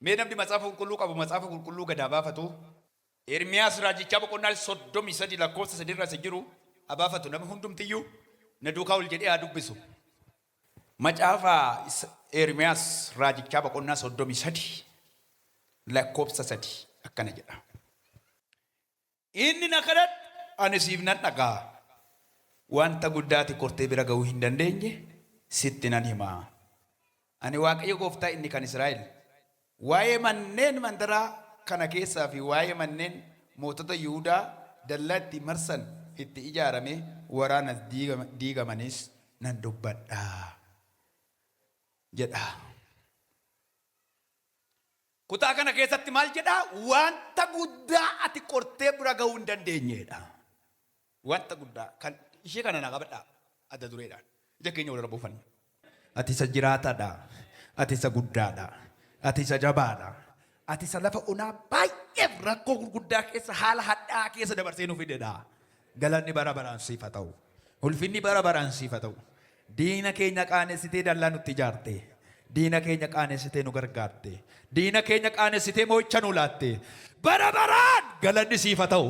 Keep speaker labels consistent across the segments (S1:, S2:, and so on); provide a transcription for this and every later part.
S1: Mee namni macaafa qulqulluu qabu macaafa qulqulluu gadaa baafatu. Ermiyaas raajicha boqonnaa 33 lakkoofsa 3 irra jiru abaafatu nama hundumtiyyuu na duukaa ol jedhee haa dubbisu. Macaafa Ermiyaas raajicha boqonnaa 33 lakkoofsa 3 akkana jedha. Inni na kadhadhu ani siif nan dhagaa. Wanta guddaati kortee bira ga'uu hin dandeenye sitti nan himaa. Ani Waaqayyo gooftaa inni kan Israa'el. Waa'ee manneen mandaraa kana keessaa fi waa'ee manneen mootota Yihuudaa dallaa itti marsan itti ijaarame waraanas diigamanis nan dubbadha jedha. Kutaa kana keessatti maal jedha? Wanta guddaa ati kortee bira ga'uu hin dandeenyedha. Wanta guddaa kan ishee kana na qabadha adda dureedhaan. Ija keenya wal rabuufanna. Ati isa jiraataadha. Ati isa guddaadha. Ati isa jabaadha. Ati isa lafa onaa baay'ee rakkoo gurguddaa keessa haala hadhaa keessa dabarsee nuuf fidedha. Galanni bara baraan siif haa ta'u. Ulfinni bara baraan siif haa ta'u. Diina keenya qaanessitee dallaa nutti ijaarte. Diina keenya qaanessitee nu gargaarte. Diina keenya qaanessitee moo'icha nu laatte. Bara baraan galanni siif haa ta'u.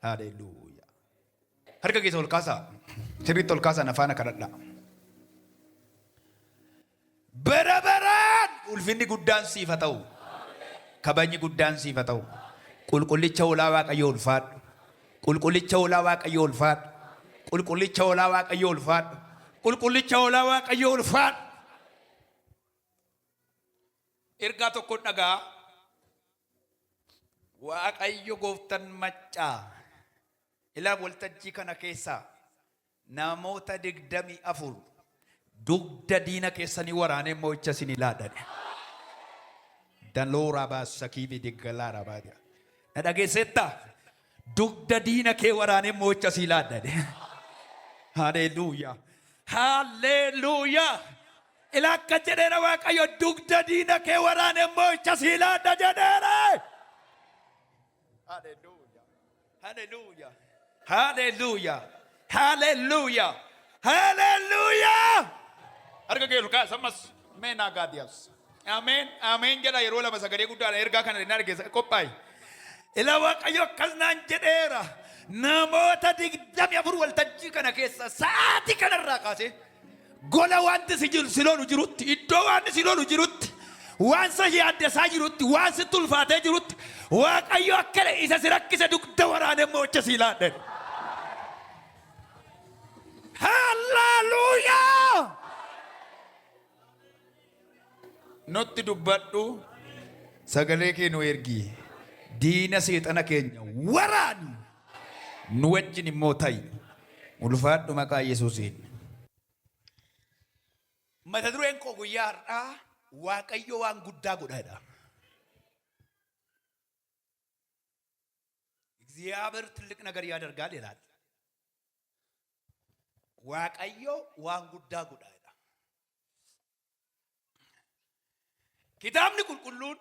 S1: Haleluuyaa. Harka keessa ol kaasaa. Sirriitti ol kaasaa nafaana kadhadha. Bara baraan ulfinni guddaan siif haa ta'u. Kabajni guddaan siif haa ta'u. Qulqullicha olaa Waaqayyo ulfaadhu. Qulqullicha olaa Waaqayyo ulfaadhu. Qulqullicha olaa Waaqayyo ulfaadhu. Qulqullicha olaa Waaqayyo ulfaadhu. Ergaa tokko dhagaa. Waaqayyo gooftaan maccaa. Ilaa waltajjii kana keessaa namoota 24 dugda diina keessanii waraanee moo'icha isin ilaadhan. Daloora baasa kiibii diggalaa rabaadha. Na dhageessetta dugda diina kee waraanee moo'icha isin ilaadhan. Haleluuyaa. Haleluuyaa. Ilaa akka jedheera Waaqayyo dugda diina kee waraanee moo'icha isin ilaadha jedheera. Haleluuyaa. Haleluuyaa. Hallelujah. Hallelujah. Hallelujah. Harka kee ol kaasa ammas meenaa gaadiyaas. Ameen. Ameen jedha yeroo lama sagalee guddaadha ergaa kana inni argeessa qophaayi. Ila Waaqayyo akkas naan jedheera. Namoota 24 waltajjii kana keessa sa'aatii kanarraa kaasee gola wanti si loolu jirutti iddoo wanti si loolu jirutti waan si yaaddesaa jirutti waan si tulfaatee jirutti Waaqayyo akkana isa si rakkise dugda waraanee moo'icha si ilaadhan. Hallelujah. Nutti dubbadhu sagalee kee nu ergi diina seexana keenya waraani nu wajjin immoo ta'i ulfaadhu maqaa Yesuusiin. Mata dureen koo guyyaa har'aa Waaqayyo waan guddaa godhaadha. እግዚአብሔር ትልቅ ነገር ያደርጋል ይላል። Waaqayyo waan guddaa godhaadha. Kitaabni qulqulluun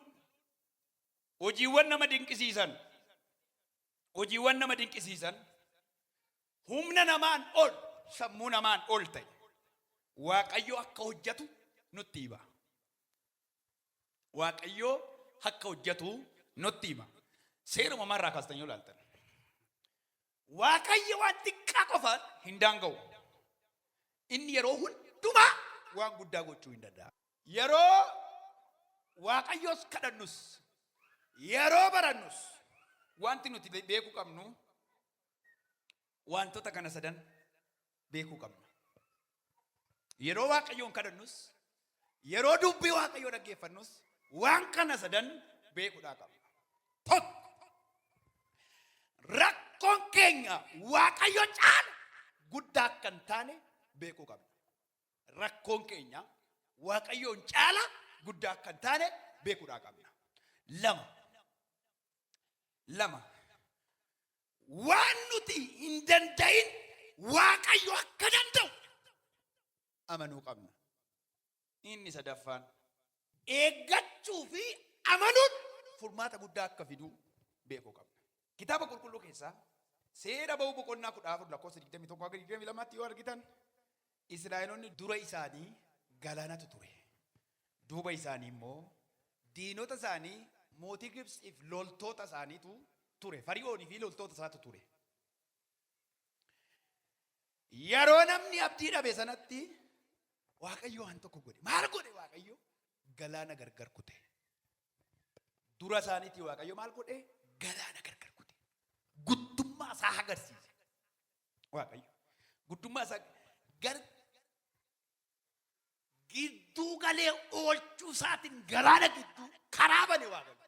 S1: hojiiwwan nama dinqisiisan humna namaan ol sammuu namaan ol ta'e Waaqayyo akka hojjetu nutti hima. Waaqayyo akka hojjetu nutti hima. Seeruma marraa kaastan yoo ilaaltan Waaqayyo waan xiqqaa qofaan hin daanga'u. Inni yeroo hundumaa waan guddaa gochuu hin danda'a. Yeroo Waaqayyoos kadhannus yeroo barannus wanti nuti beekuu qabnu wantoota kana sadan beekuu qabna. Yeroo Waaqayyoon kadhannus yeroo dubbii Waaqayyoo dhaggeeffannus waan kana sadan beekuudhaa qabna. Tokko rakkoon keenya Waaqayyo caala guddaa akka hin taane beekuu qabna. Rakkoon keenya Waaqayyoon caala guddaa akka hin taane beekuudhaa qabna. Lama waan nuti hin danda'in Waaqayyo akka danda'u amanuu qabna. Inni sadaffaan eeggachuu fi amanuun furmaata guddaa akka fidu beekuu qabna. Kitaaba qulqulluu keessaa seera ba'uu boqonnaa 14 lakkoofsa 21-22 yoo argitan Israa'eloonni dura isaanii galaanatu ture. Duuba isaanii immoo diinota isaanii mootii Gibxiif loltoota isaaniitu ture. Fari'oonii fi loltoota isaatu ture. Yeroo namni abdii dhabe sanatti Waaqayyo waan tokko godhe. Maal godhe Waaqayyo? Galaana gargar kute. Dura isaaniitii Waaqayyo maal godhe? Galaana gargar kute. Guddummaa isaa agarsiise. Waaqayyo guddummaa isaa gidduu galee oolchuu isaatiin galaana gidduu karaa bane Waaqayyo.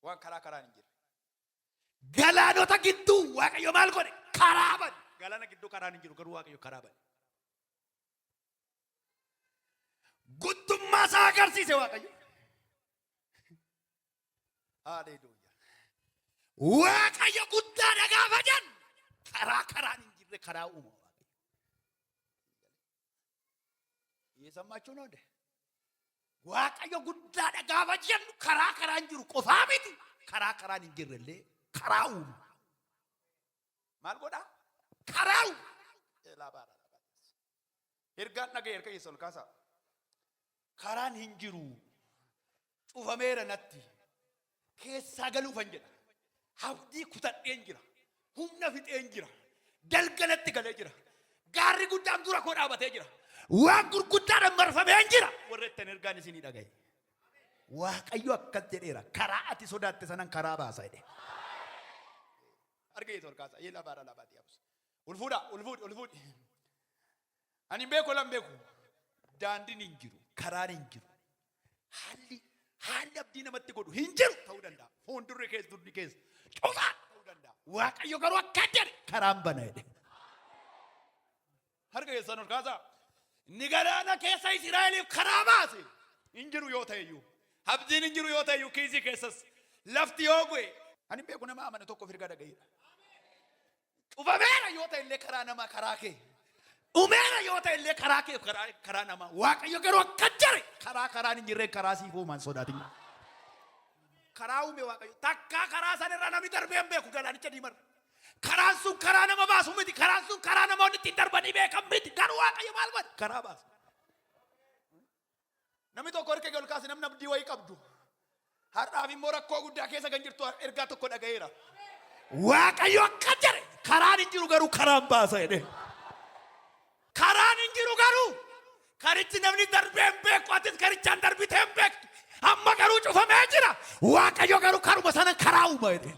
S1: Waan karaan hin jirre. Galaanota gidduu Waaqayyo maal godhe? Karaa bane. Galaana gidduu karaan hin jiru garuu Waaqayyo karaa bane. Guddummaa isaa agarsiise Waaqayyo. Haleluuyaa. Waaqayyo guddaadha gaafa jennu karaan hin jirre karaa uuma Waaqayyo. Eessamaachuu noode. Waaqayyo guddaadha gaafa jennu karaan jiru qofaa miti. Karaan hin jirre illee karaa uuma. Maal godhaa? Karaa uuma. Ergaan dhaga'e erga keessa ol kaasaa. Karaan hin jiru. Cufameera natti. Keessaa galuufan jedha. Abdii kutadheen jira. Humna fixeen jira. Dalgalatti galee jira. Gaarri guddaan dura koo dhaabatee jira. Waan gurguddaadhaan marfamee jira. Warra ittiin ergaan isinii dhaga'e. Waaqayyo akkas jedheera. Karaa ati sodaatte sanan karaa baasa jedhe. Argee ol kaasaa. Yee lafaadha lafaati yaabus. Ulfuudha. Ani beeku lan beeku. Daandiin hin jiru. Karaan hin jiru. Haalli abdii namatti godhu hin jiru ta'uu danda'a. Fuuldurri keessa durri keessa cufaan ta'uu danda'a. Waaqayyo garuu akka jedhe karaan bana jedhe. Harka keessan ol kaasaa. Ni galaana keessa Israa'eliif karaa baase. Hin jiru yoo ta'eyyuu. Abdiin hin jiru yoo ta'eyyuu kiisii keessas lafti yoo bu'e. Ani beeku nama amane tokko firga dhaga'eera. Cufameera yoo ta'e illee karaa namaa karaa kee. Umeera yoo ta'e illee karaa kee karaa namaa. Waaqayyo garuu akka jedhe karaan hin jirre karaa siif uumaan sodaatin. Karaa uume Waaqayyo takkaa karaa sanirra namni darbee hin beeku galaanicha diimarra. Karaan sun karaa nama baasu miti. Karaan sun karaa namoonni ittiin darbanii beekan miti. Garuu Waaqayyo maal godhe? Karaa baasa. Namni tokko erga ol kaase namni abdii wayii qabdu. Har'aaf immoo rakkoo guddaa keessa kan jirtu ergaa tokko dhaga'eera. Waaqayyo akka jedhe karaan hin jiru garuu karaan baasa jedhe. Karaan hin jiru garuu karichi namni darbee hin beeku atis karichaan darbitee hin beektu. Amma garuu cufamee jira. Waaqayyo garuu karuma sana karaa uuma jedhe.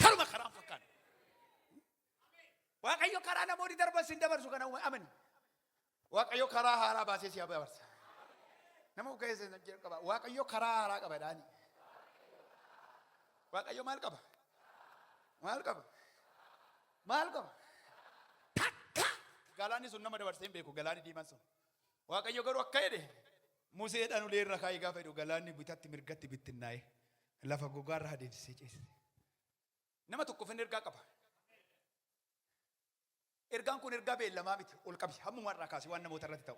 S1: Karuma karaan fakkaata. Waaqayyo karaa namoonni darban sin dabarsu kana uuma amani. Waaqayyo karaa haaraa baasee si dabarsa. Nama keessa jira qaba. Waaqayyo karaa haaraa qaba daani. Waaqayyo maal qaba? Maal qaba? Maal qaba? Galaanni sun nama dabarsee hin beeku galaanni diimaan sun. Waaqayyo garuu akka jedhe Museedhaan ulee irra kaayee gaafa jedhu galaanni bitatti mirgatti bittinnaa'e lafa gogaarra adeemsisee ceesise. Nama tokkoof inni ergaa qaba. Ergaan kun ergaa beellamaa miti ol qabi hammuma irraa kaasee waan namoota irratti ta'u.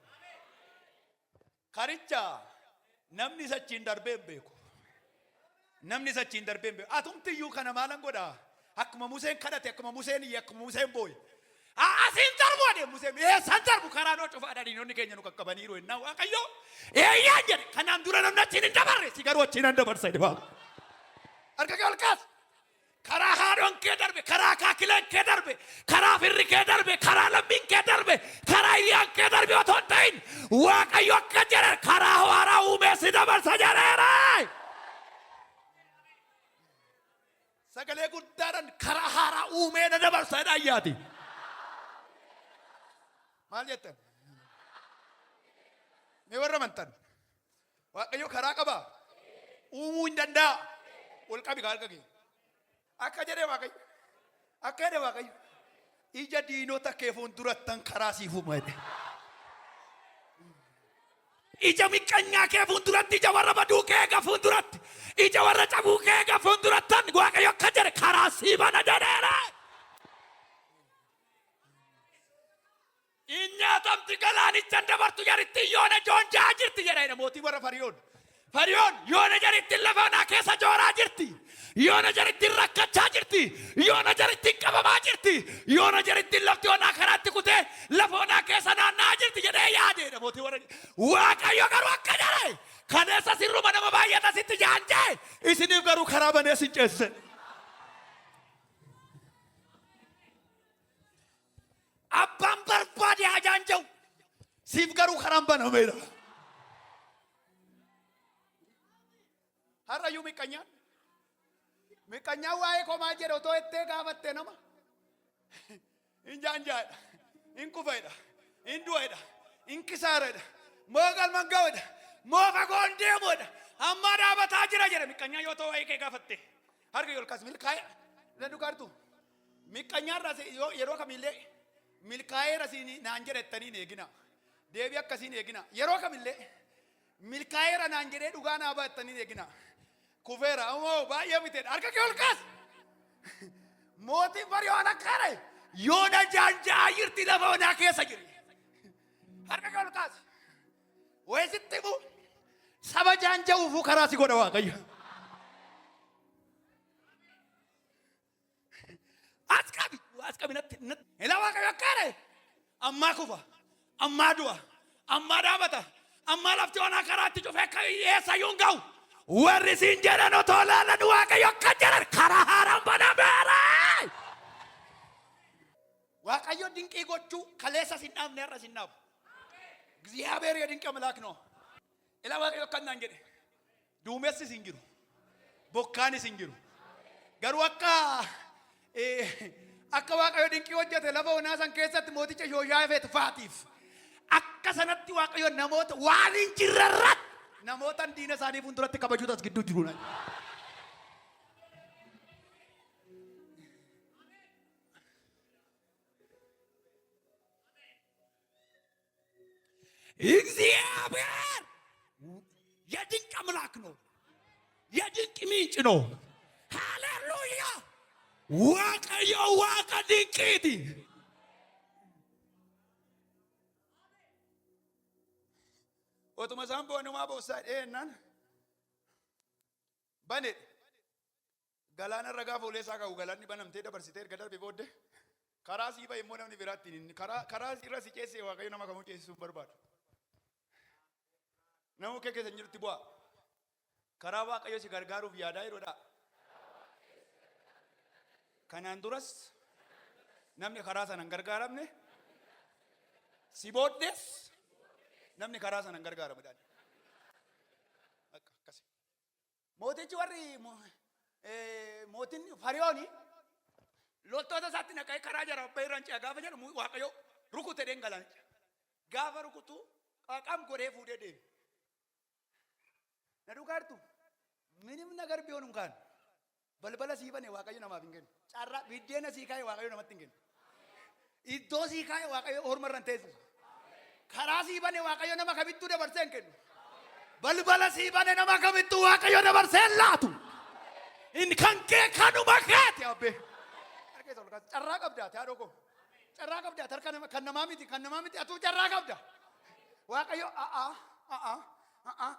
S1: Karicha namni isa achiin darbee hin beeku. Namni isa achiin darbee hin beeku. Atumtiyyuu kana maalan godhaa? Akkuma Museen kadhate akkuma Museen iyye akkuma Museen booye. Asin darbu ade Museen san darbu karaa noo cufa dhadhiinonni keenya nu qaqqabaniiru ennaa Waaqayyo eeyyaan jedhe kanaan dura namni achiin hin dabarre si garuu achiin hin dabarsa jedhe Waaqa. Harka kee ol kaas. Karaa haadhoon kee darbe, karaa kaakileen kee darbe, karaa firri kee darbe, karaa lammiin kee darbe, karaa hiriyaan kee darbe otoo hin ta'in Waaqayyo akka jedhe karaa haaraa uumee si dabarsa jedheera. Sagalee guddaadhaan karaa haaraa uumee na dabarsa jedha ayyaati. Maal jettan? Mee warra amantan? Waaqayyo karaa qaba. Uumuu hin danda'a. Ol qabi harka kee. Akka jedhe Waaqayyo. Akka jedhe Waaqayyo. Ija diinota kee fuuldurattan karaa siif uuma jedhe. Ija miqqanyaa kee fuulduratti, ija warra baduu kee eega fuulduratti, ija warra cabuu kee eega fuuldurattan Waaqayyo akka jedhe karaa siif bana jedheera. Inyaatamti galaanicha dabartu jaritti yoona joonjaa jirti jedha mootii warra Fariyoon. Fariyoon yoona jaritti lafa onaa keessa jooraa jirti. Yoona jaritti rakkachaa jirti. Yoona jaritti qabamaa jirti. Yoona jaritti lafti onaa karaatti kutee lafa onaa keessa naanna'aa jirti jedhee yaadeedha mootii warra. Waaqayyo garuu akka jedhe kaneessa sirruma nama sitti jaanjee isiniif garuu karaa banee sin ceesse. Abbaan barbaade haa jaanja'u siif garuu karaan banameera. Har'ayyuu miqqanyaan waa'ee komaa jedhe otoo ettee gaafatte nama hin jaanjaadha, hin kufeedha, hin du'eedha, hin kisaareedha, moo galman ga'eedha, moo fagoon deemuudha. Amma dhaabataa jira jedhe miqqanyaan yoo ta'u waa'ee kee gaafatte. Harka yolkaas milkaa'e na dhugaartu miqqanyaarraa yeroo kamillee milkaa'ee rasiin naan jedhettaniin eegina. Deebii akkasiin eegina. Yeroo kamillee milkaa'eera naan jedhee dhugaa naa baattaniin eegina. Kufeera ammoo baay'ee miteedha. Harka kee olkaas. Mootiin bari waan akkaare yoo na jaanjaa jirti lafa onaa keessa jiri. Harka kee olkaas. Weessitti bu saba jaanja'uufuu karaa si godha Waaqayyo. As qabi natti ilaa Waaqayyo akkaare ammaa kufa, ammaa du'a, ammaa dhaabata, ammaa lafti onaa karaatti cufee akka eessayyuu hin ga'u. Warri siin jedhan otoo laalan Waaqayyo akka jedhan karaa haaraan banameera. Waaqayyo dinqii gochuu kaleessa sin dhaabne har'a sin dhaabu. እግዚአብሔር የድንቅ አምላክ ነው። ኢላ Waaqayyo akkanaan jedhe duumessi sin jiru, bokkaani sin jiru. Garuu akka Waaqayyo dinqii hojjete lafa onaa san keessatti mooticha Yooshaafet faatiif akka sanatti Waaqayyo namoota waan hin jirrerratti namoota diina isaanii fuulduratti kabajuutu as gidduu jiru. እግዚአብሔር የድንቅ አምላክ ነው፣ የድንቅ ምንጭ ነው። ሃሌሉያ! Waaqayyo waaqa dinqiiti. Otuma isaan boonumaa boossaa dhiyeennan bane galaana irra gaafa ulee isaa qabu galaanni banamtee dabarsitee erga darbe booddee karaa sii ba'e immoo namni biraatti hin karaa irra si ceessee Waaqayyo nama kamuu ceessisuu hin barbaadu. Namuu kee keessa hin jirutti bu'a. Karaa Waaqayyo si gargaaruuf yaadaa yeroodha. Kanaan duras namni karaa sana hin gargaaramne si booddees namni karaa sana hin gargaaramne. Mootichi warri mootiin Fariyooni loltoota isaatti naqee karaa jara abbaa irraan ce'a gaafa jedhamu Waaqayyo rukute dheengalaanicha. Gaafa rukutu qaqam godhee fuudhee deeme. Na dhugaartu minim nagar biyoon kan balbala sii bane Waaqayyo namaaf hin kennu. Carraa biddeena sii kaa'e Waaqayyo namatti hin kennu. Iddoo sii kaa'e Waaqayyo orma irraan teessisu. Karaa sii bane Waaqayyo nama kamittuu dabarsee hin kennu. Balbala sii bane nama kamittuu Waaqayyo dabarsee hin laatu. In kan kee kanuma keeti abbe. Carraa qabdaa taa dhoko. Carraa qabdaa tarka kan namaa miti atuu carraa qabda. Waaqayyo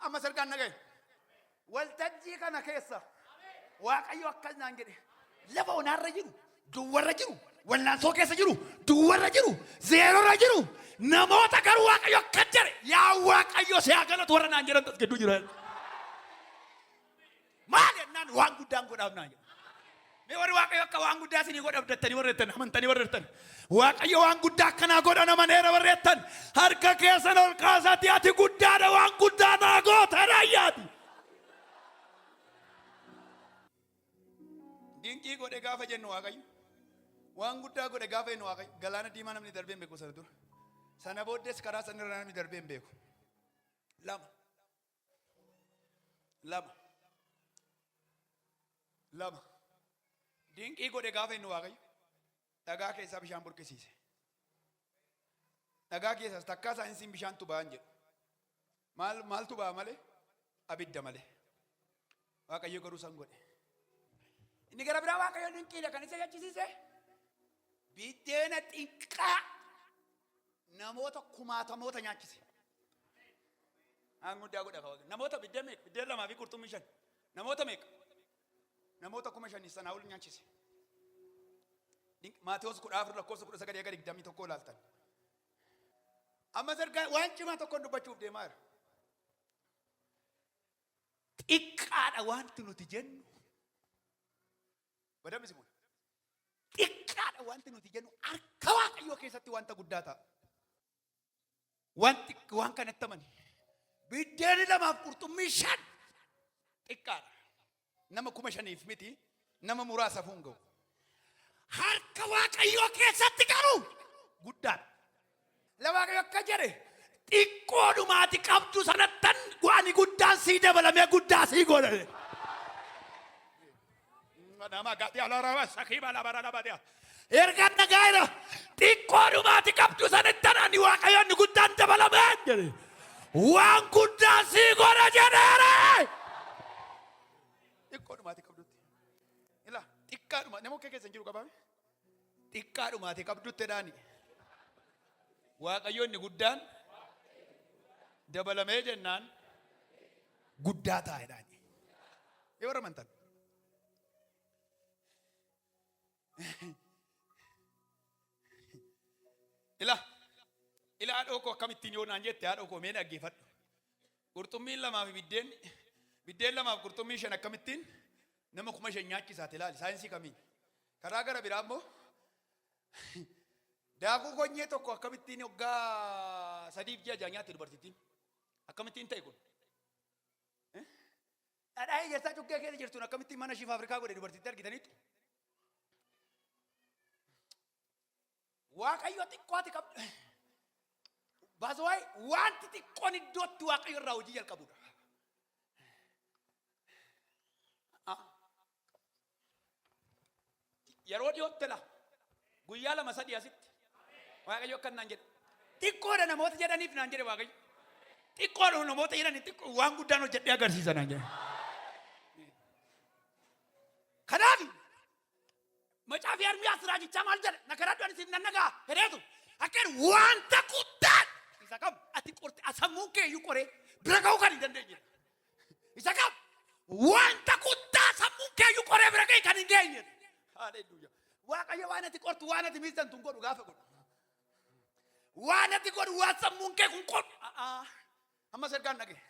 S1: amma sargaan nagaye. Waltajjii kana keessa Waaqayyo akkas naan jedhe lafa onaarra jiru, duwwarra jiru, wallaansoo keessa jiru, duwwarra jiru, zeerorra jiru namoota garuu Waaqayyo akka jedhe yaa Waaqayyo si haa galatu warra naan jedhan as gidduu jira. Maal jennaan waan guddaan godhaaf naan jedhe. Mee warri Waaqayyo akka waan guddaa isinii godha abdattanii warreettan amantanii warreettan Waaqayyo waan guddaa akkanaa godha namaneera warreettan harka keessan ol kaasaatii ati guddaadha waan guddaa naa goota raayyaati. Dinqii godhe gaafa jennu Waaqayyo waan guddaa godhe gaafa jennu Waaqayyo galaana diimaa namni darbee hin beeku sana dura. Sana booddees karaa sana irra namni darbee hin beeku. Lama. Dinqii godhe gaafa jennu Waaqayyo dhagaa keessaa bishaan burqisiise. Dhagaa keessaas takkaa saayinsiin bishaantu ba'an jedhu. Maaltu ba'a malee? Abidda malee. Waaqayyo garuu san godhe. Inni gara biraa Waaqayyo dinqiidha kan isa jechisiise. Biddeena xiqqaa namoota kumaatamoota nyaachise. Guddaa godha Waaqayyo. Namoota biddeen lamaa fi qurxummii 5. Namoota meeqa? Namoota 5,000 sanaa ol nyaachise. Maatewos 14 lakkoofsa 19:21 ilaaltan. Amma sargaa waan cimaa tokkoon dubbachuuf deemaa jira. wanti nuti jennu. Badamni simuun. Xiqqaadha wanti nuti jennu harka Waaqayyoo keessatti wanta guddaa ta'a. Waan kanatti amani. Biddeeni 2 qurxummii 5 xiqqaadha. Nama 5,000 miti nama muraasa fuunga'u. Harka Waaqayyoo keessatti garuu guddaadha. La Waaqayyo akka jedhe xiqqoodhumaati qabdu sanattan waan guddaan sii dabalamee guddaa sii godha. Nama gadi alaara sakiba la bara la badia. Erga nagaira xiqqoodhumaati qabdu sanattan ani Waaqayyo ni guddaan dabalamee jedhe. Waan guddaa sii godha jedheere. Xiqqoodhumaati qabdutti. Ila xiqqaadhuma nama kee keessan jiru qabame. Xiqqaadhumaati qabdutti daani. Waaqayyo ni guddaan dabalamee jennaan guddaa taa'edhaani. Yoo ramantan. Ila haadhoo akkamittiin yoo naan jette haadhoo mee dhaggeeffadhu. Qurxummiin 2 fi biddeen 2 fi qurxummii 5 akkamittiin nama 5,000 nyaachisaate ilaali saayinsii kamiin. Karaa gara biraa immoo daakuu konyee tokko akkamittiin waggaa 3 nyaatti dubartittiin akkamittiin ta'e kun. Dhadhaa ejersaa cuggee keessa jirtuun akkamittiin mana shiif Afrikaa godhe dubartitti argitanitti. Waaqayyo xiqqooti qabdu. Baaswaay wanti xiqqoon iddootti Waaqayyo irraa hojii jalqabudha. Yeroo dhiyootti la guyyaa 2-3 asitti Waaqayyo akka naan jedhe xiqqoodha namoota jedhaniif naan jedhe Waaqayyo. Xiqqoodha namoota jedhaniif waan guddaan hojjedhee agarsiisa naan jedhe. Kanaaf macaafi Ermiyaas raajichaa maal jedhe na karaa du'an isiif nan nagaa hedheetu akkeen wanta guddaan isa kam ati qorte asammuu kee iyyuu qoree bira ga'uu kan hin dandeenye. Isa kam wanta guddaa sammuu kee iyyuu qoree bira ga'uu kan hin geenye. Haleluuyaa. Waaqayyo waan ati qortu waan ati miisan tun godhu gaafa godhu. Waan ati godhu waan sammuun kee kun godhu. Amma sergaan dhage.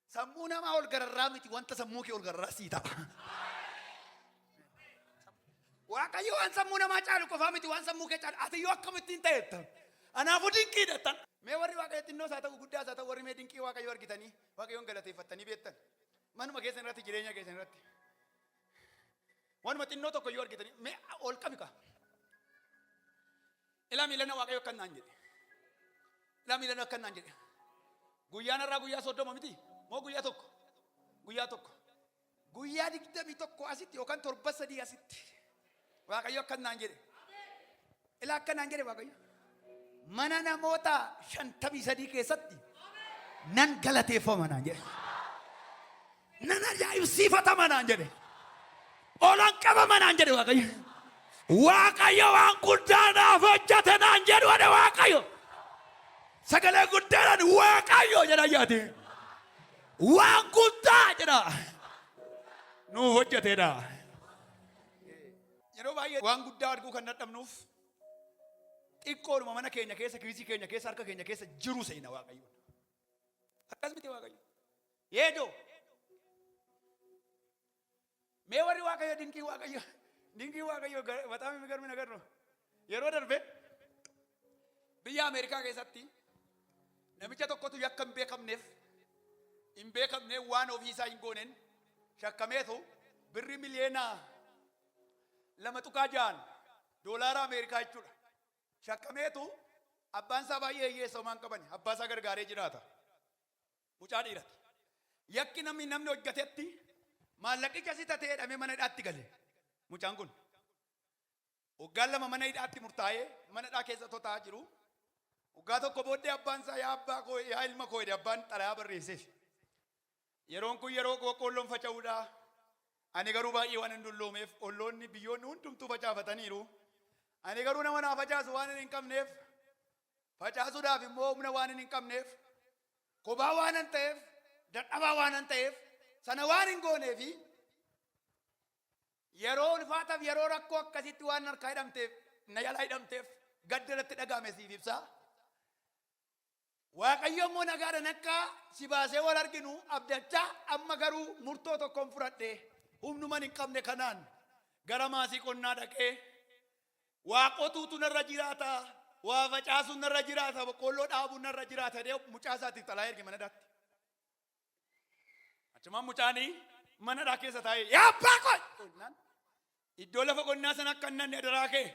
S1: Sammuu namaa ol gararraa miti wanta sammuu kee ol gararraa sii ta'a. Waaqayyo waan sammuu namaa caalu qofaa miti waan sammuu kee caalu ati yoo akkamittiin ta'etta. Anaafuu dinqiidhattan. Mee warri Waaqayyo xinnoos haa ta'u guddaas haa ta'u warri mee dinqii Waaqayyo argitanii Waaqayyoon galateeffattanii beektan. Manuma keessan irratti jireenya keessan irratti. Wanuma xinnoo tokko yoo argitanii mee ol qabika. Ilaa miilana Waaqayyo akka naan jedhe. Ilaa miilana akka naan jedhe. Guyyaan irraa guyyaa 30 miti moo guyyaa tokko. Guyyaa tokko. Guyyaa 21 asitti yookaan 7 asitti. Waaqayyo akka naan jedhe. Ilaa akka naan jedhe Waaqayyo. Mana namoota 53 keessatti nan galateeffama naan jedhe. Nan ajaa'ibsiifatama naan jedhe. Olan qabama naan jedhe Waaqayyo. Waaqayyo waan guddaa naaf hojjete naan jedhu Waaqayyo. Sagalee guddaadhaan Waaqayyo jedha yaate. Waan guddaa jedha. Nuuf hojjetedha. Yeroo baay'ee waan guddaa arguu kan dadhabnuuf xiqqoodhuma mana keenya keessa kiisii keenya keessa harka keenya keessa jiru seena Waaqayyo. Akkas miti Waaqayyo. Yeedoo. Mee warri Waaqayyo dinqii Waaqayyo bataami migarmi nagarro. Yeroo darbe biyya Ameerikaa keessatti namicha tokkotu yakka hin beekamneef waan ofii isaa hin gooneen shakkameetu birri miliyoona 2.6 doolaara Ameerikaa jechuudha. Shakkameetu abbaan isaa baay'ee hiyyeessa homaan qaban abbaa isaa gargaaree jiraata. Mucaa dhiirati. Yakki namni hojjetetti maallaqicha si tatee jedhamee mana hidhaatti gale. Mucaan kun waggaan 2 mana hidhaatti murtaa'ee mana hidhaa keessa taa'aa jiru. Waggaa tokko booddee abbaan isaa yaa abbaa koo yaa ilma koo jedhe abbaan xalayaa barreesseef. Yeroon kun yeroo qoqqoolloon faca'uudha. Ani garuu baay'ee waan hin dulloomeef olloonni biyyoonni hundumtuu facaafataniiru. Ani garuu nama naa facaasu waan hin qabneef facaasuudhaaf immoo humna waan hin qabneef kophaa waan hin ta'eef dadhabaa waan hin ta'eef sana waan hin gooneefi yeroo ulfaataaf yeroo rakkoo akkasitti waan harkaa hidhamteef na jalaa hidhamteef gadda irratti dhagahame siif ibsaa. Waaqayyo immoo nagaadhaan akka si baasee wal arginu abdachaa amma garuu murtoo tokkoon fudhadhee humnuman hin qabne kanaan gara maasii qonnaa dhaqee waa qotuutu narra jiraata, waa facaasuun narra jiraata, boqqolloo dhaabuun narra jiraata jedhee mucaa isaatiif xalaa erge mana dhaatti. Achumaan mucaanii mana dhaa keessa taa'ee yaa abbaa koo iddoo lafa qonnaa sana akka inni adaraa kee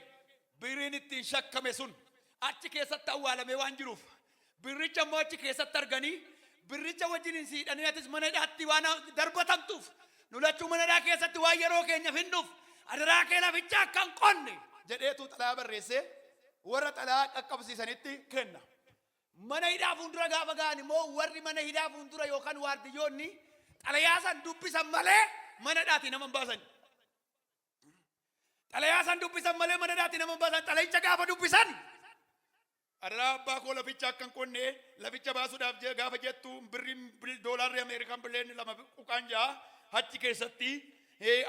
S1: birriin ittiin shakkame sun achi keessatti awwaalamee waan jiruuf birricha immoo achi keessatti arganii birricha wajjin hin siidhanii atis mana dhaatti waan darbatamtuuf nu lachuu mana dhaa keessatti waan yeroo keenya finnuuf adaraa kee laficha akka hin qonne jedheetu xalaa barreessee warra xalaa qaqqabsiisanitti kenna. Mana hidhaa fuuldura gaafa ga'an immoo warri mana hidhaa fuuldura yookaan waardiyyoonni xalayaa san dubbisan malee mana dhaatti nama hin baasan. Xalayaa san dubbisan malee mana dhaatti nama hin baasan. Xalayicha gaafa dubbisan adaraa abbaa koo laficha akka hin qonne laficha baasuudhaaf gaafa jettu birrii doolaarri Ameerikaan bileen 2.6 achi keessatti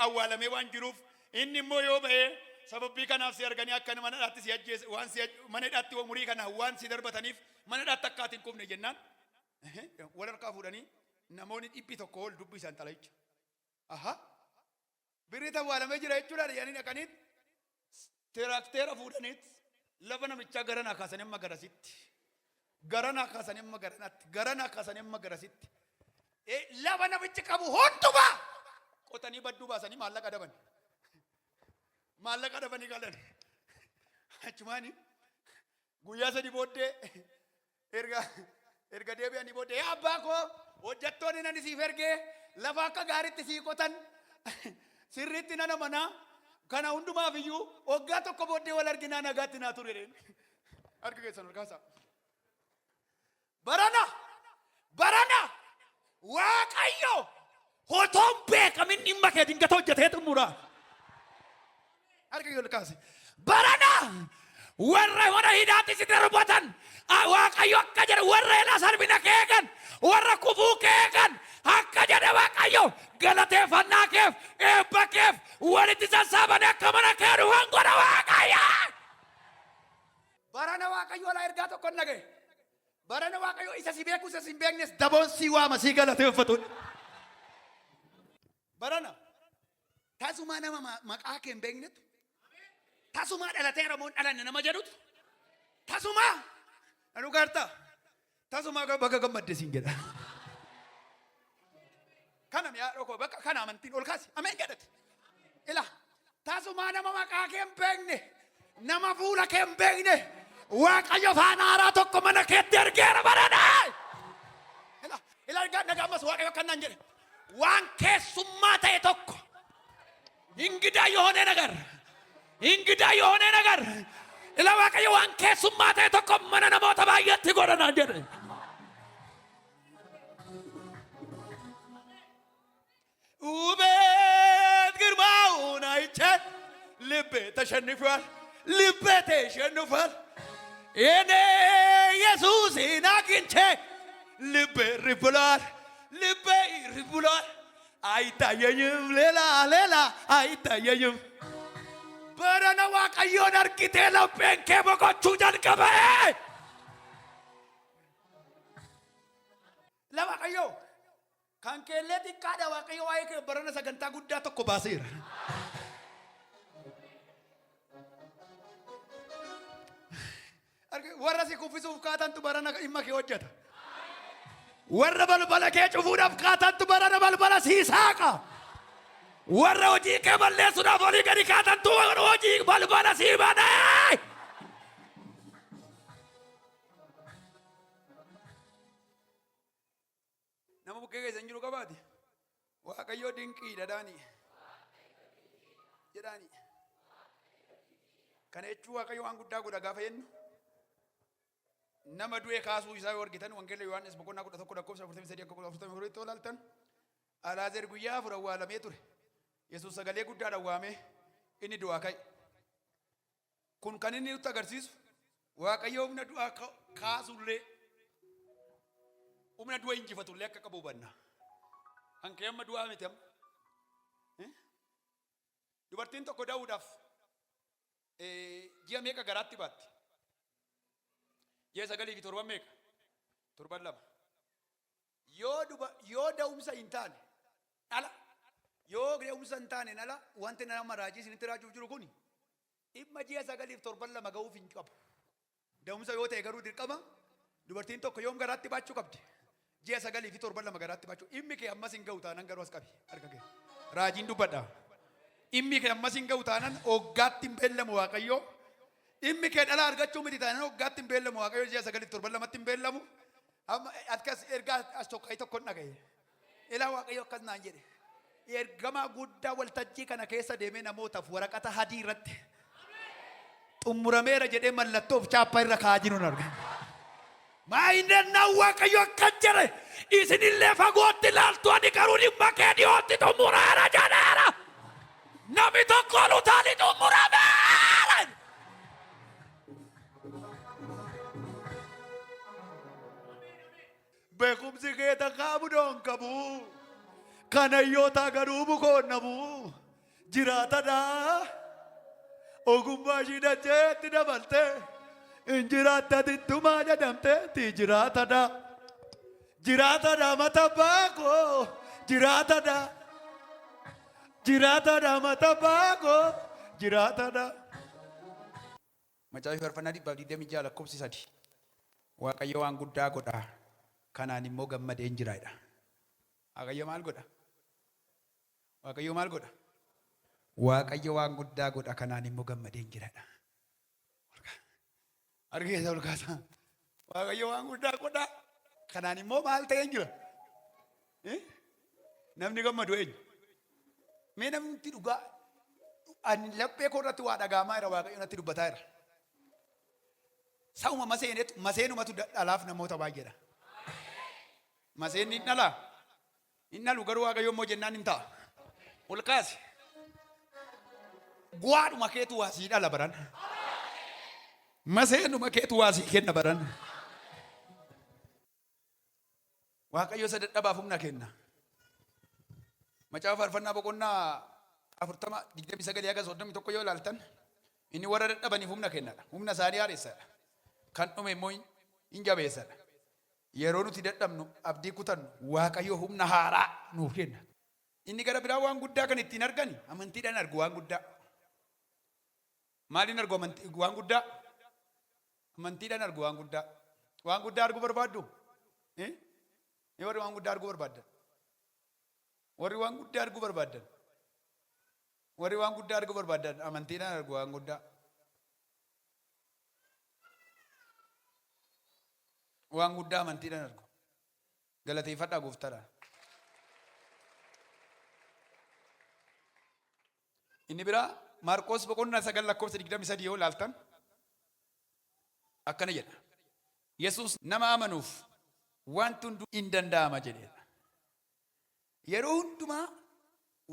S1: awwaalamee waan jiruuf inni immoo yoo ba'ee sababii kanaaf si arganii akka mana dhaatti si ajjeese waan si mana dhaatti umurii kana waan si darbataniif mana dhaatti akkaatiin qubne jennaan wal harkaa fuudhanii namoonni 100 ol dubbisan xalayicha. Aha birrii awwaalamee jira jechuudha jedhanii dhaqaniit tiraakteera fuudhaniit lafa namichaa garanaa kaasanii amma garasitti garanaa kaasanii amma garanatti garanaa kaasanii amma garasitti lafa namichi qabu hundumaa qotanii badduu baasanii maallaqa daban. Maallaqa dhabanii galan. Achumaani guyyaa sadii booddee erga deebi'anii booddee yaa abbaa koo hojjettoonni nan siif ergee lafa akka gaariitti sii qotan sirriitti nana manaa kana hundumaaf iyyuu waggaa tokko booddee wal arginaa nagaatti naa ture. Harka keessan ol kaasaa. Barana Waaqayyo hotoon beekamin dhimma kee dingata hojjetee xumuraa. Harka kaasi. Barana warra mana hidhaatti si darbatan Waaqayyo akka jedhe warra ila salphina keekan warra kufuu keekan akka jedhe Waaqayyo galateeffannaa keef eebba keef walitti sassaabanii akka mana kee dhufan godha Waaqayyo. Barana Waaqayyo laa ergaa tokko nagee. Barana Waaqayyo isa si beeku isa si hin beeknes daboon si waama si galateeffatu. Barana tasuma nama maqaa kee hin beeknetu tasuma dhalateera moo dhalanne nama jedhutu tasuma anu garta tasuma baga gammadde siin jedha. Kana miyaa dhoko bakka kana amantiin ol kaasi ameen jedhate ila tasuma nama maqaa kee hin beekne nama fuula kee hin beekne Waaqayyo faana haaraa tokko mana keetti ergeera barana. Ila nagammas Waaqayyo akkanaan jedhe waan keessummaa ta'e tokko ingidaa yoone nagar ila Waaqayyo waan keessummaa ta'e tokko mana namoota baay'eetti godhanaa jedhe. ውበት ግርማውን አይቼ ልቤ ተሸንፏል እኔ ኢየሱስን አግኝቼ ልቤ እርፍ ብሏል አይታየኝም ሌላ አይታየኝም። በረነ Waaqayyoon argite lapheen kee boqochuu jalqabe. La Waaqayyo kan keellee xiqqaadha Waaqayyo waa'ee kee barana sagantaa guddaa tokko baaseera. Warra si kuffisuuf kaatantu barana dhimma kee hojjeta. Warra balbala kee cufuudhaaf kaatantu barana balbala sii saaqa. Warra hojii kee balleessuudhaaf olii gadi kaatantu hojii balbala sii bana. Nama bukkee keessan jiru qabaate Waaqayyo dinqiidha jedhaani. Kana jechuun Waaqayyo waan guddaa godha gaafa jennu nama du'e kaasuu isaa yoo argitan wangeela Yohaannis boqonnaa 11:43 akka 44 ilaaltan Alaazaar guyyaa afur awwaalamee ture. Yesuus sagalee guddaadhaan waamee inni du'aa ka'e. Kun kan inni nutti agarsiisu Waaqayyo humna du'aa kaasullee humna du'a injifatullee akka qabu hubanna. Hankee amma du'aa miti amma. Dubartiin tokko daawuudhaaf ji'a meeqa garaatti baatti? Ji'a 9 fi 7 meeqa? torban lama. Yoo da'umsa hin taane ala yoo da'umsa hin taane ala wanti nama raajii isinitti raajuuf jiru kun dhimma ji'a 9 torban lama ga'uuf hin qabu. Da'umsa yoo ta'e garuu dirqama dubartiin tokko yoom garaatti baachuu qabdi? Ji'a 9 torban lama garaatti baachuu. Dhimmi kee ammas hin ga'u taanan garuu as qabi harka kee. Raajiin dubbadha. Dhimmi kee ammas hin ga'u taanan hoggaatti hin beellamu Waaqayyo. Dhimmi kee dhala argachuu miti taanan hoggaatti hin beellamu Waaqayyo. Ji'a 9 torban lamatti hin beellamu. Amma akkas ergaa as tokko dhagaye. Ilaa Waaqayyo akkas naan jedhe. Ergamaa guddaa waltajjii kana keessa deemee namootaaf waraqata hadii irratti xumurameera jedhee mallattoof chaappaa irra kaa'aa jiru argina. Maayinannaa Waaqayyo akkas jedhe isinillee fagootti ilaaltu ani garuu dhimma kee dhiyootti xumuraara jedheera. Namni tokko lutaani xumurameera. Beekumsi kee takaamu doon qabu. Kana yoo garuu bukoon namu jiraatadha. Ogummaa ishii dacheetti dabalte injiraatta tittumaa jedhamteetti jiraatadha. Jiraatadha mata baakoo jiraatadha. Jiraatadha mata baakoo jiraatadha. Macaafa faarfannaa 126 lakkoofsi 3. Waaqayyo waan guddaa godha. Kanaan immoo gammadee hin jiraadha. Waaqayyo maal godha? Waaqayyo maal godha? Waaqayyo waan guddaa godha. Kanaan immoo gammadee hin jiraadha. Argeessa olkaasa. Waaqayyo waan guddaa godha. Kanaan immoo maal ta'ee hin jira? Namni gammadu eenyu? Mee namni dhugaa ani laphee koo irratti waa dhagaamaa jira. Waaqayyo natti dubbataa jira. Sauma maseenumatu dhalaaf namoota baay'eedha. Maseen hin dhalaa? Hin dhalu garuu Waaqayyo immoo jennaan hin ta'a. Ol kaasi. Gwaadhuma keetu waa sii dhala baran. Maseenuma keetu waa sii kenna baran. Waaqayyo isa dadhabaaf humna kenna. Macaafa faarfannaa boqonnaa 29 yoo ilaaltan inni warra dadhabaniif humna kennadha. Humna isaanii haaressadha. Kan dhume immoo hin jabeessadha. Yeroo nuti dadhabnu abdii kutannu Waaqayyo humna haaraa nuuf kenna. Inni gara biraa waan guddaa kan ittiin argani amantiidhaan argu waan guddaa. Maaliin argu waan guddaa? Amantiidhaan argu waan guddaa. Waan guddaa arguu barbaaddu? Warri waan guddaa arguu barbaaddan? Warri waan guddaa arguu barbaaddan? Warri waan guddaa arguu barbaaddan amantiidhaan argu waan guddaa. Waan guddaa amantiidhaan argu. Galateeffadhaa gooftaadhaan. Inni biraa Maarqos boqonnaa 9 lakkoofsa 23 yoo ilaaltan akkana jedha. Yesuus nama amanuuf wanti hunduu hin danda'ama jedheedha. Yeroo hundumaa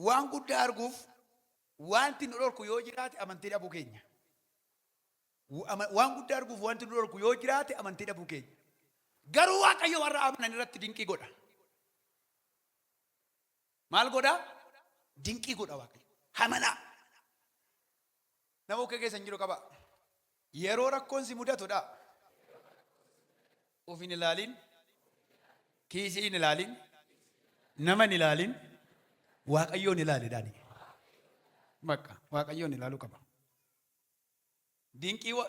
S1: waan guddaa arguuf wanti nu dhorku yoo jiraate amantii dhabuu keenya. Waan guddaa arguuf wanti nu dhorku yoo jiraate amantii dhabuu keenya. Garuu Waaqayyo warra amanan irratti dinqii godha. Maal godha? Dinqii godha Waaqayyo. Amanaa. Nama keessa hin jiru qaba. Yeroo rakkoon si mudatudha. Of hin ilaalin, kiisii hin ilaalin, nama hin ilaalin, Waaqayyoon ilaalidhaani. Bakka Waaqayyoon ilaaluu qaba.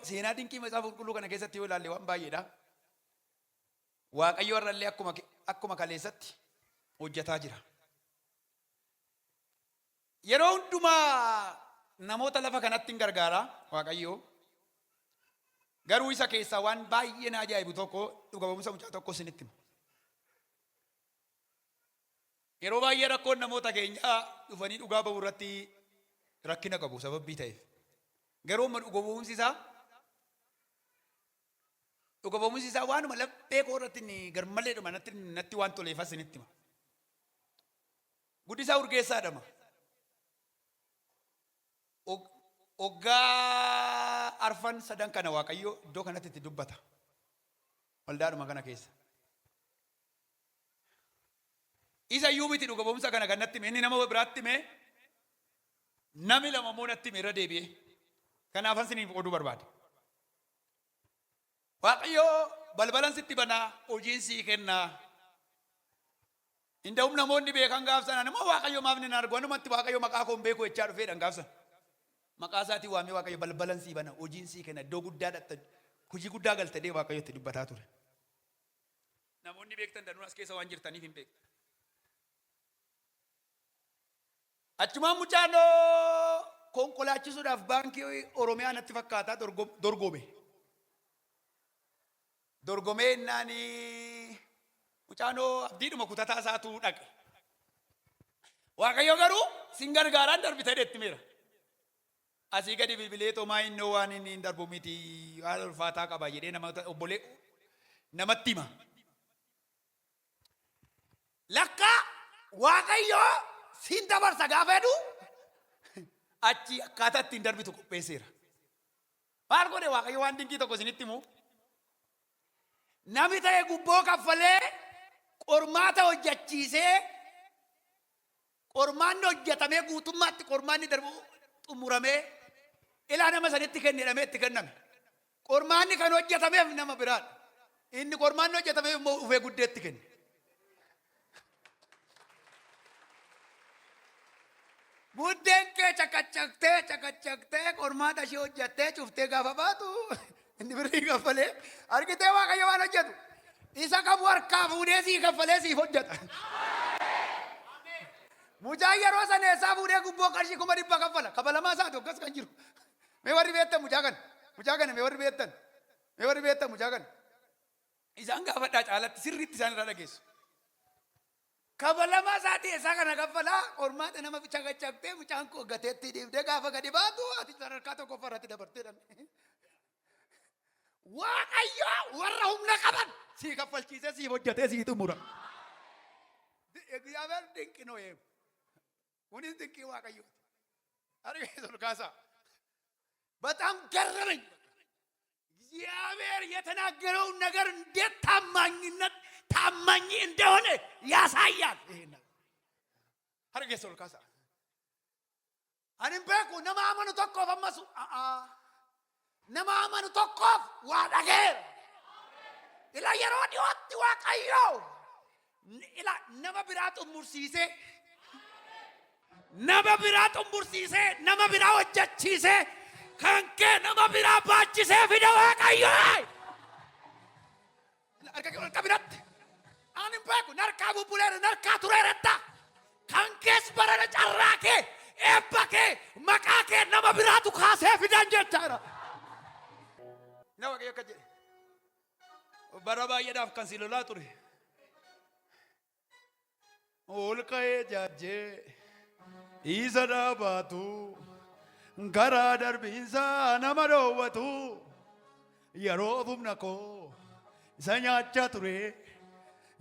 S1: Seenaa dinqii macaafa qulqulluu kana keessatti yoo ilaalle waan baay'eedha. Waaqayyo irrallee akkuma kaleessatti hojjetaa jira. Yeroo hundumaa namoota lafa kanatti hin gargaara Waaqayyo. Garuu isa keessaa waan baay'ee na ajaa'ibu tokko dhuga ba'umsa mucaa tokko isinitti hima. Yeroo baay'ee rakkoon namoota keenyaa dhufanii dhugaa ba'uu irratti rakkina qabu sababii ta'eef. Garuu dhuga ba'umsi isaa waanuma laphee koo irratti garmalleedhuma natti waan toleefas isinitti hima. Guddisaa urgeessaadhama. Oggaa arfan sadan kana Waaqayyo iddoo kanatti itti dubbata. Waldaadhuma kana keessa. Isa iyyuu miti dhuga ba'umsa kana kan natti hime inni nama biraatti hime nami lama immoo natti hime irra deebi'ee. Kanaafan isiniif oduu barbaade. Waaqayyo balbalan sitti banaa hojiin sii kennaa. Inda namoonni beekan gaafsan nama Waaqayyo maaf ni argu anumatti Waaqayyo maqaa koo beeku jechaa dhufeedhaan gaafsan. Maqaa isaatii waamee Waaqayyo balbalan sii bana hojiin sii kenna iddoo guddaa dhatta hojii guddaa galtee Waaqayyo itti dubbataa ture. Namoonni beektan danuun as keessa waan jirtaniif hin beektan. Achumaan mucaanoo konkolaachisuudhaaf baankii Oromiyaa natti fakkaataa dorgome. Dorgomee innaanii mucaanoo abdiidhuma kutataa isaatu dhaqe. Waaqayyo garuu sin gargaaraan darbitee deetti meera. Asii gadi bilbilee toomaa innoo waan inni hin darbu miti haala ulfaataa qaba jedhee obbolee namatti hima. Lakka Waaqayyo sin dabarsa gaafa jedhu achi akkaataa ittiin darbitu qopheesseera. Maal godhe Waaqayyo waan dinqii tokko isinitti himu. Namni ta'e gubboo kaffalee qormaata hojjechiisee qormaanni hojjetamee guutummaatti qormaanni darbu xumuramee ilaa nama sanitti kennedhamee itti kenname. Qormaanni kan hojjetameef nama biraadha. Inni qormaanni hojjetameef immoo ufee guddeetti kenne. Buddeen kee cakacaktee qormaata ishee hojjettee cuftee gaafa baatu inni birrii kaffalee argitee Waaqayyo waan hojjetu isa qabu harkaa fuudhee sii kaffalee siif hojjeta. Mucaan yeroo sana eessaa fuudhee gubboo qarshii 100 kaffala kabalamaa isaati akkas kan jiru. Mee warri beektan mucaa kana mee warri beektan mucaa kana isaan gaafadhaa caalatti sirriitti isaan irraa dhageessu. Kabalamaa isaati eessaa kana kaffalaa qormaata nama cakacaktee mucaan koo gateetti dhiibdee gaafa gadi baatu ati sadarkaa tokko farratti dabartee dhabne. Waaqayyo warra humna qaban sii kaffalchiisee siif hojjetee sii xumura. እግዚአብሔር ድንቅ ነው። ይሄ ሁኔታ ድንቅ Waaqayyo አርገህ ሶልካሳ በጣም ገረመኝ። እግዚአብሔር የተናገረው ነገር እንዴት ታማኝ እንደሆነ ያሳያል። ይሄና አርገህ ሶልካሳ አንም በቁ ነማመኑ ተቆፈ መሱ ነማመኑ ተቆፍ ዋዳገር ኢላ የሮዲ ወጥ Waaqayyo ኢላ ነማ ቢራጡ ሙርሲሴ nama biraa xumbursiisee nama biraa hojjechiisee kan kee nama biraa baachisee fida Waaqayyo. Harka biratti ani beeku narkaa bubbuleera narkaa tureeretta kan kees barana carraa kee eebba kee maqaa kee nama biraatu kaasee fidan jechaadha. Na Waaqayyo akka jedhe bara baay'eedhaaf kan si lolaa ture ol ka'ee jaajjee isa dhaabatu garaa darbiinsa nama dhoowwatu yeroo humna koo isa nyaachaa ture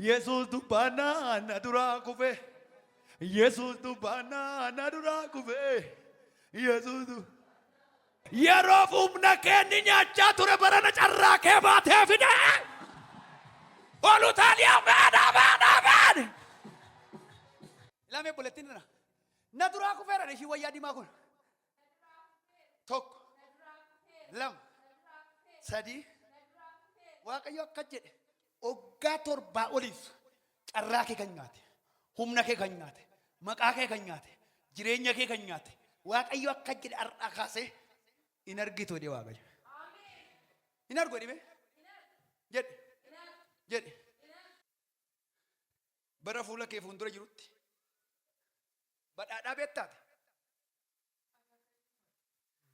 S1: Yesuus dubbaannaa na duraa kufe Yesuus dubbaannaa na duraa kufe Yesuus yeroo humna keenni nyaachaa ture barana carraa kee baatee fide olu taanii amaan. Ilame buletin na duraa kufeera ishii wayyaa diimaa kun tokko lama sadii Waaqayyo akka jedhe waggaa 7 oliif carraa kee kan nyaate humna kee kan nyaate maqaa kee kan nyaate jireenya kee kan nyaate Waaqayyo akka jedhe har'a kaasee in argitu jedhe Waaqayyo. In argu dhibee jedhe bara fuula kee fuuldura jirutti badhaadhaa beektaate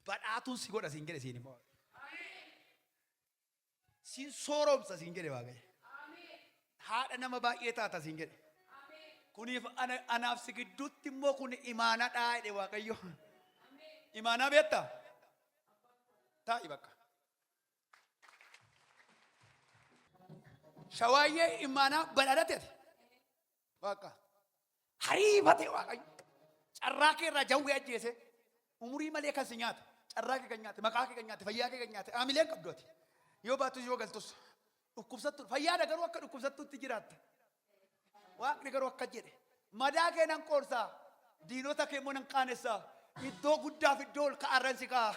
S1: badhaatuun si godha siin jedhe siin immoo siin sooromsa siin jedhe Waaqayyo. Haadha nama baay'ee taata siin jedhe kuniif anaaf si gidduutti immoo kun imaanaadhaa jedhe Waaqayyo. Imaanaa beektaa taa'i bakka shawaayyee imaanaa badhaadhateeti bakka hariifate Waaqayyo. Carraa kee irraa jawwee ajjeese umurii malee kan si nyaate carraa kee kan nyaate maqaa kee kan nyaate fayyaa kee kan nyaate aamileen qabdooti yoo baattus yoo galtus dhukkubsattu fayyaadha garuu akka dhukkubsattuutti jiraatta. Waaqni garuu akka jedhe madaa kee nan qoorsaa diinota kee immoo nan qaanessaa iddoo guddaaf iddoo ol ka'arran si ka'a.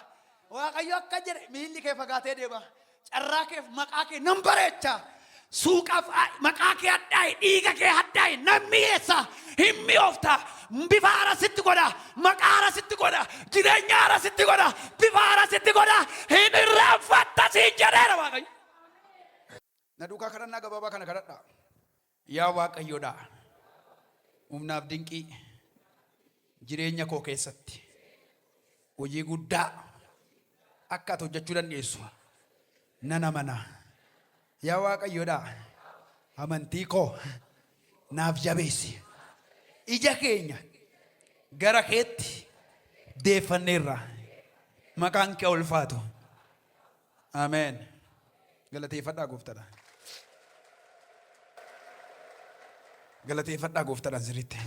S1: Waaqayyo akka jedhe miilli kee fagaatee deema carraa keef maqaa kee nan bareecha. Suuqaaf maqaa kee hadhaa'e, dhiiga kee hadhaa'e nan mi'eessa, hin mi'oofta. Bifa haaraa sitti godha, maqaa haaraa sitti godha, jireenya haaraa sitti godha, bifa haaraa sitti godha. Hin irraanfatta siin jedheera Waaqayyo. Na duukaa kadhannaa gabaabaa kana kadhadha. Yaa Waaqayyoodha, humnaaf dinqii jireenya koo keessatti hojii guddaa akka ati hojjechuu dandeessu nan amana. Yaa Waaqayyoodha, amantii koo naaf jabeessi. Ija keenya gara keetti deeffanneerra. Maqaan kee ulfaatu. Ameen. Galateeffadhaa Gooftaadha. Galateeffadhaa Gooftaadhaan sirriitti.